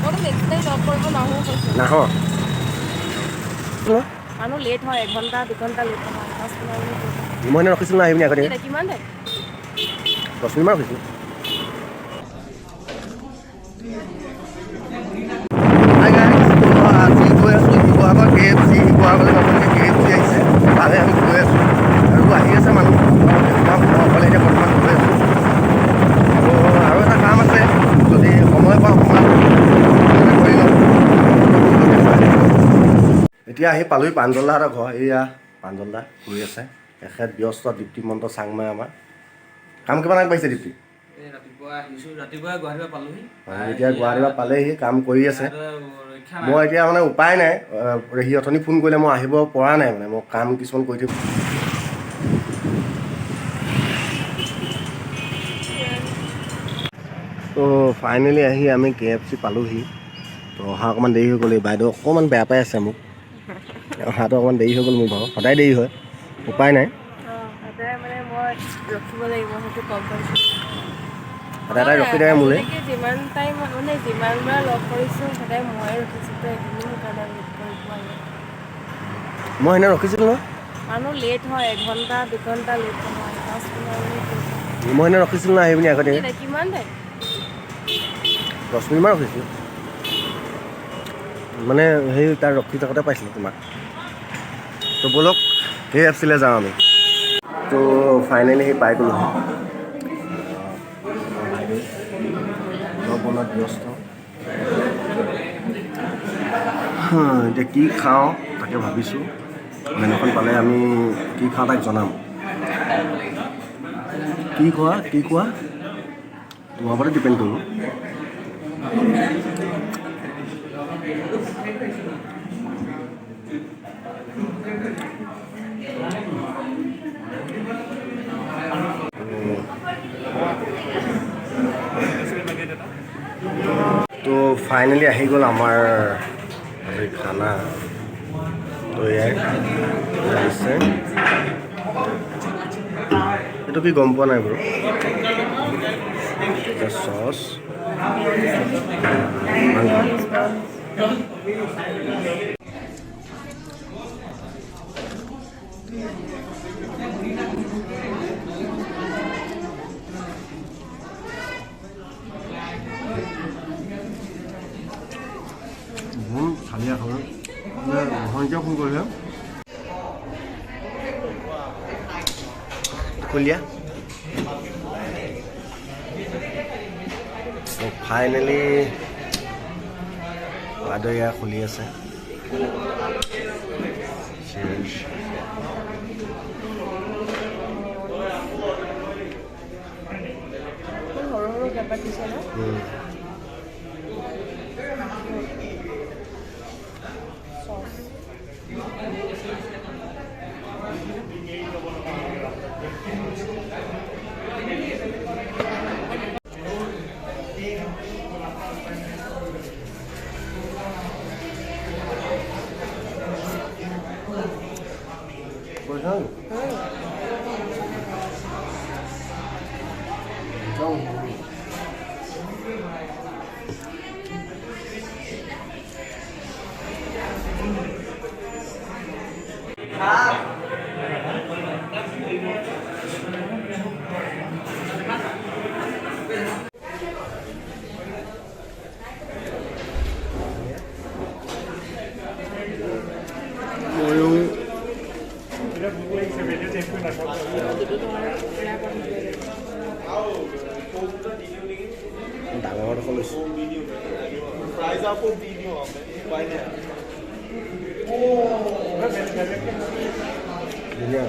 নাহ মানুহ লেট হয় 1 ঘণ্টা 2 ঘণ্টা লেট হয় 10-15 মিনিট। মই এনে ৰখিছিলোঁ নহয় আহিবি আগতে কিমান টাইম 10 মিনিটমান ৰখিছোঁ। আজি গৈ আছোঁ শিৱসাগৰ KFC শিৱসাগৰলৈ নতুনকৈ KFC আহিছে তালৈ আমি গৈ আছোঁ আৰু আহি আছে মানুহ অকলে এতিয়া বৰ্তমান গৈ আছোঁ আৰু এটা কাম আছে যদি সময় পাওঁ অকণমান কৰি লওঁ। এতিয়া আহি পালোহি পাঞ্জলদাহঁতৰ ঘৰ এয়া পাঞ্জলদা ঘূৰি আছে এখেত ব্যস্ত দীপ্তিমন্ত চাংমাই আমাৰ কাম কিমান আগবাঢ়িছে দীপ্তি? ৰাতিপুৱা গুৱাহাটীৰ পৰা পালোহি এতিয়া গুৱাহাটীৰ পৰা পালেহি কাম কৰি আছে। মই এতিয়া মানে উপায় নাই সি অথনি ফোন কৰিলে মই আহিব পৰা নাই মানে মই কাম কিছুমান কৰি থাকিব। তো ফাইনেলি আহি আমি KFC পালোহি তো অহা অকণমান দেৰি হৈ গ'ল এই বাইদেউ অকণমান বেয়া পাই আছে মোক অহাটো অকণমান দেৰি হৈ গ'ল মোৰ ভাগৰ সদায় দেৰি হয় উপায় নাই মানে মই ৰখিব লাগিব সেইটো কম পাইছোঁ। সদায় ৰখি থাকে মোলৈ যিমান টাইম মানে যিমানবাৰ লগ কৰিছোঁ সদায় মই ৰখিছোঁ তো এদিনো সেইকাৰণে লেট কৰি পোৱা নাই। মই এনে ৰখিছিলোঁ নহয় মানুহ লেট হয় 1 ঘণ্টা 2 ঘণ্টা লেট হয় 10-15 মিনিট। মই এনে ৰখিছিলোঁ নহয় আহিবি আগতে কিমান টাইম 10 মিনিটমান ৰখিছোঁ মানে সেই তাৰ ৰখি থাকোঁতে পাইছিলোঁ তোমাক তো ব'লক KFCলৈ যাওঁ আমি তো ফাইনেলি সেই পাই গ'লোঁ বনোৱাত ব্যস্ত এতিয়া কি খাওঁ তাকে ভাবিছোঁ মেনুখন পালে আমি কি খাওঁ তাক জনাম। কি কোৱা তোমাৰ ওপৰতে ডিপেণ্ড কৰিব। তো ফাইনেলি আহি গ'ল আমাৰ খানা তো এয়াই আহিছে এইটো কি গম পোৱা নাই বাৰু চচ খালিয়া খবৰ ভণ্টিয়ে ফোন কৰিলে খুলিয়া ফাইনেলি বাইদেউ ইয়াৰ খুলি আছে ডাঙৰ এখন লৈছোঁ ধুনীয়া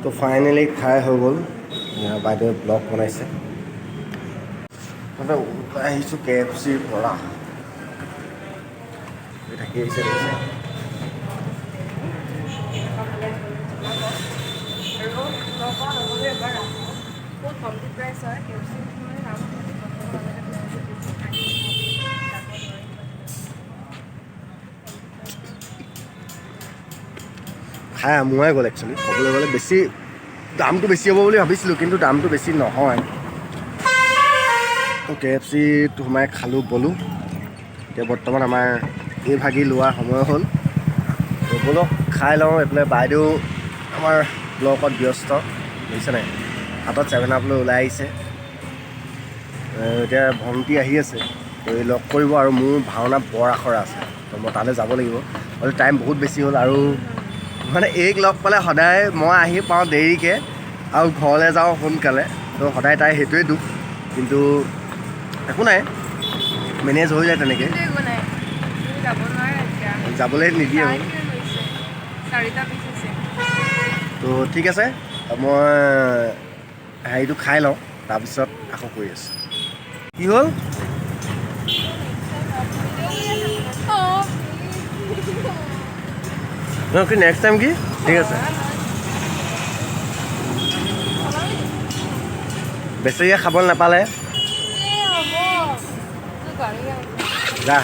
তো ফাইনেলি খাই হৈ গ'ল বাইদেৱে ব্লগ বনাইছে মানে ওলাই আহিছোঁ KFCৰ পৰা থাকি আহিছে দেখিছে বহুত কমটি প্ৰাইচ হয় KFC খাই আমুৱাই গ'ল একচুৱেলি ক'বলৈ গ'লে বেছি দামটো বেছি হ'ব বুলি ভাবিছিলোঁ কিন্তু দামটো বেছি নহয় তো KFCত সোমাই খালোঁ বলোঁ এতিয়া বৰ্তমান আমাৰ এই ভাগি লোৱাৰ সময় হ'ল তো ব'লক খাই লওঁ এইফালে বাইদেউ আমাৰ ব্লকত ব্যস্ত বুজিছে নাই হাতত 7 Up লৈ ওলাই আহিছে এতিয়া ভণ্টি আহি আছে তো এই লগ কৰিব আৰু মোৰ ভাওনা বৰ আখৰা আছে তো মই তালৈ যাব লাগিব আৰু টাইম বহুত বেছি হ'ল আৰু মানে এইক লগ পালে সদায় মই আহি পাওঁ দেৰিকৈ আৰু ঘৰলৈ যাওঁ সোনকালে তো সদায় তাই সেইটোৱে দুখ কিন্তু একো নাই মেনেজ হৈ যায় তেনেকৈ যাবলৈ নিদিয়ে তো ঠিক আছে মই হেৰিটো খাই লওঁ তাৰপিছত আকৌ কৰি আছোঁ কি হ'ল কি নেক্সট টাইম কি ঠিক আছে বেছিকৈ খাবলৈ নাপালে যা